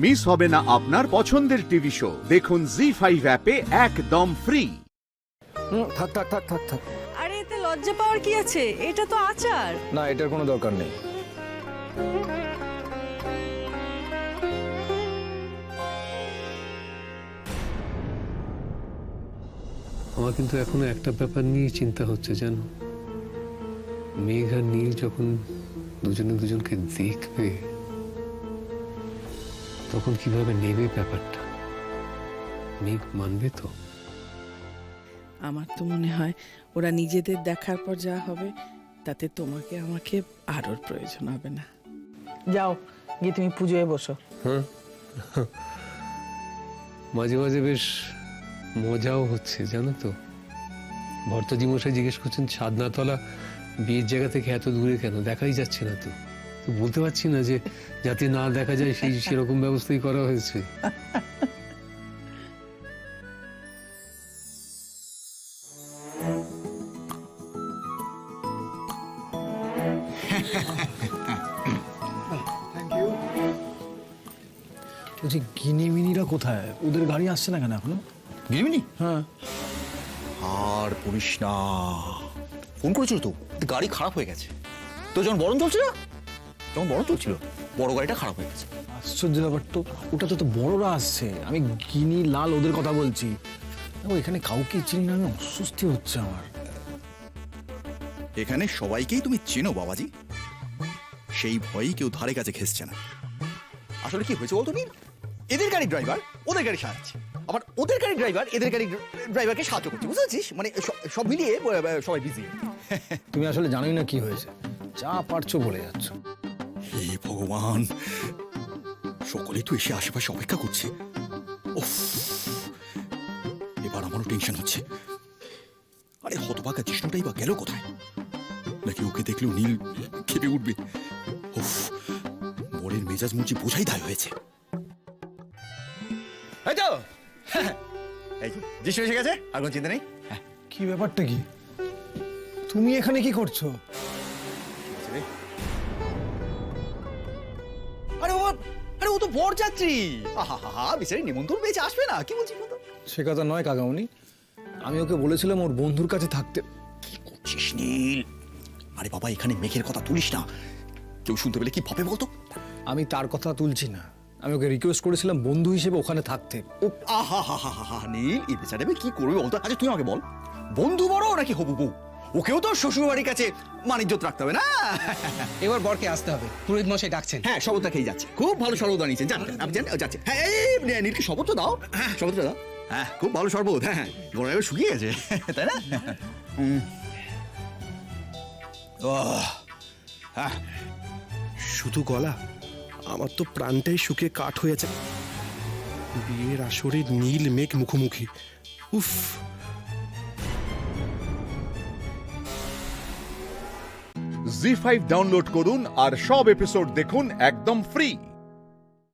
Miss হবে না আপনার পছন্দের টিভি শো। দেখুন জি5 অ্যাপে একদম ফ্রি। থাক থাক থাক থাক থাক। আরে এতে লজ্জা পাওয়ার কি আছে? এটা তো আচার। না, এটার কোনো দরকার নেই। আমার কিন্তু এখনো একটা ব্যাপার নিয়ে চিন্তা হচ্ছে, জানো, মেঘ আর নীল যখন দুজনে দুজনকে দেখবে তখন কিভাবে নেবে ব্যাপারটা। মেঘ মানবে তো? আমার তো মনে হয় ওরা নিজেদের দেখার পর যা হবে তাতে তোমাকে আমাকে আরোর প্রয়োজন হবে না। যাও গিয়ে তুমি পুজোয় বসো। মাঝে মাঝে বেশ মজাও হচ্ছে, জানো তো। ভর্তাজি মশাই জিজ্ঞেস করছেন ছাদনাতলা বিয়ের জায়গা থেকে এত দূরে কেন, দেখাই যাচ্ছে না তো। তো বলতে পারছি না যে যাতে না দেখা যায় সেই সেরকম ব্যবস্থাই করা হয়েছে। বলছি গিনিমিনিরা কোথায়? ওদের গাড়ি আসছে না কেন এখনো? গিরিমিনি হ্যাঁ, আর বলিস না, ফোন করেছিল তো, গাড়ি খারাপ হয়ে গেছে। তো যখন বরণ চলছিল, বড় গাড়িটা খারাপ হয়ে গেছে। আশ্চর্য ব্যাপার তো। ওটাতে তো বড়রা আসছে, আমি গিনি লাল ওদের কথা বলছি। দেখো, এখানে কাউকে চিনি না, আমি অস্বস্তি হচ্ছে আমার। এখানে সবাইকেই তুমি চেনো বাবাজি, সেই ভয়েই কেউ ধারে কাছে ঘেসছে না। আসলে কি হয়েছে বলতো নীল, এদের গাড়ির ড্রাইভার ওদের গাড়ি সারাচ্ছে, আবার ওদের গাড়ির ড্রাইভার এদের গাড়ির ড্রাইভারকে সাহায্য করছে, বুঝতে পারছিস? মানে সব মিলিয়ে সবাই বিজি। তুমি আসলে জানোই না কি হয়েছে, যা পারছো বলে যাচ্ছ। হে ভগবান, সকলেই তো এসে আশেপাশে অপেক্ষা করছে। উফ, এবার আমারও টেনশন হচ্ছে। আরে হতভাগা জিষ্ণুটাই বা গেল কোথায়? নাকি ওকে দেখলেও নীল খেপে উঠবে? উফ, বরের মেজাজ মুচি বোঝাই দায় হয়েছে। এই তো, এই যে জিষ্ণু এসে গেছে, আর কোনো চিন্তা নেই। কি ব্যাপারটা কি? তুমি এখানে কি করছো? আরে ও তো বরযাত্রী। আহা, বেচারি নিমন্ত্রণ পেয়েছে, আসবে না? কি বলছিস? সে কথা নয় কাকামণি, আমি ওকে বলেছিলাম ওর বন্ধুর কাছে থাকতে। কি করছিস নীল? আরে বাবা, এখানে মেঘের কথা তুলিস না, কেউ শুনতে পেলে কি ভাবে বলতো? আমি তার কথা তুলছি না, আমি ওকে রিকোয়েস্ট করেছিলাম বন্ধু হিসেবে ওখানে থাকতে। ও আহা নীল, এই বেচারা কি করবে বলতো? আচ্ছা তুই আমাকে বল, বন্ধু বড় নাকি হবু বউ? ওকেও তো শ্বশুর বাড়ির কাছে মানিজ্যত রাখতে হবে না? এবার বরকে আসতে হবে, পুরোহিত মশাই ডাকছেন। হ্যাঁ, শপথটা খেয়ে যাচ্ছে, খুব ভালো শরবত বানিয়েছেন, জান আপনি জান, যাচ্ছে। হ্যাঁ, এই নীলকে শপথটা দাও, শপথটা দাও। হ্যাঁ, খুব ভালো শরবত। হ্যাঁ, গলা এবার শুকিয়ে গেছে, তাই না? হ্যাঁ, শুধু গলা, আমার তো প্রাণটাই শুকিয়ে কাঠ হয়েছে। বিয়ের আসরে নীল মেঘ মুখোমুখি, উফ। জি5 ডাউনলোড করুন আর সব এপিসোড দেখুন একদম ফ্রি।